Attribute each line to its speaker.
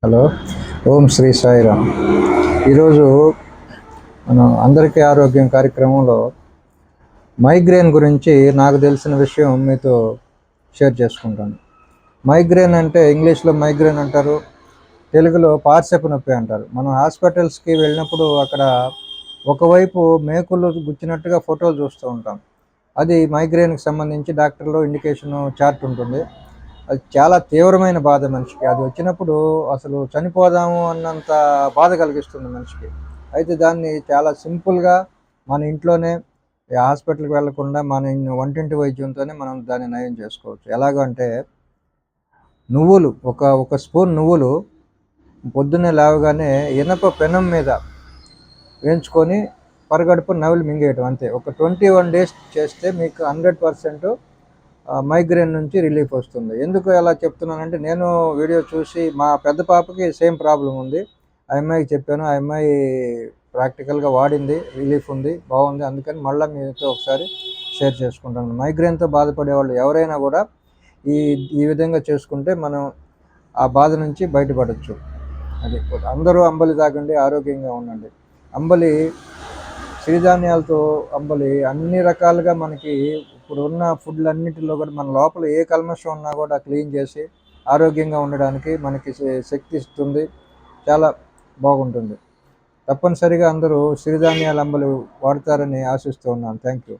Speaker 1: Hello. ఓం శ్రీ సాయిరామ్. ఈరోజు మనం అందరికీ ఆరోగ్యం కార్యక్రమంలో మైగ్రేన్ గురించి నాకు తెలిసిన విషయం మీతో షేర్ చేసుకుంటాను. మైగ్రేన్ అంటే ఇంగ్లీష్లో మైగ్రేన్ అంటారు, తెలుగులో పార్శ్వపు నొప్పి అంటారు. మనం హాస్పిటల్స్కి వెళ్ళినప్పుడు అక్కడ ఒకవైపు మేకులు గుచ్చినట్టుగా ఫోటోలు చూస్తూ ఉంటాం. అది మైగ్రేన్కి సంబంధించి డాక్టర్లో ఇండికేషన్ చార్ట్ ఉంటుంది. అది చాలా తీవ్రమైన బాధ మనిషికి. అది వచ్చినప్పుడు అసలు చనిపోదాము అన్నంత బాధ కలిగిస్తుంది మనిషికి. అయితే దాన్ని చాలా సింపుల్గా మన ఇంట్లోనే హాస్పిటల్కి వెళ్లకుండా మన వంటింటి వైద్యంతోనే మనం దాన్ని నయం చేసుకోవచ్చు. ఎలాగంటే నువ్వులు ఒక స్పూన్ నువ్వులు పొద్దున్నే లేవగానే ఇనప పెనం మీద వేయించుకొని పరగడుపు నవిలి మింగేయటం అంతే. ఒక 21 డేస్ చేస్తే మీకు 100% మైగ్రేన్ నుంచి రిలీఫ్ వస్తుంది. ఎందుకు ఎలా చెప్తున్నానంటే నేను వీడియో చూసి మా పెద్ద పాపకి సేమ్ ప్రాబ్లం ఉంది. ఆ అమ్మాయికి చెప్పాను. ఆ అమ్మాయి ప్రాక్టికల్‌గా వాడింది. రిలీఫ్ ఉంది. బాగుంది. అందుకని మళ్ళా మీతో ఒకసారి షేర్ చేసుకుంటాను. మైగ్రేన్‌తో బాధపడేవాళ్ళు ఎవరైనా కూడా ఈ ఈ విధంగా చేసుకుంటే మనం ఆ బాధ నుంచి బయటపడొచ్చు. అది. అందరూ అంబలి తాగండి, ఆరోగ్యంగా ఉండండి. అంబలి సిరిధాన్యాలతో అంబలి అన్ని రకాలుగా మనకి ఇప్పుడున్న ఫుడ్లన్నిటిలో కూడా మన లోపల ఏ కల్మషం ఉన్నా కూడా క్లీన్ చేసి ఆరోగ్యంగా ఉండడానికి మనకి శక్తి ఇస్తుంది. చాలా బాగుంటుంది. తప్పనిసరిగా అందరూ సిరిధాన్యాల అంబలి వాడతారని ఆశిస్తూ ఉన్నాను. Thank you.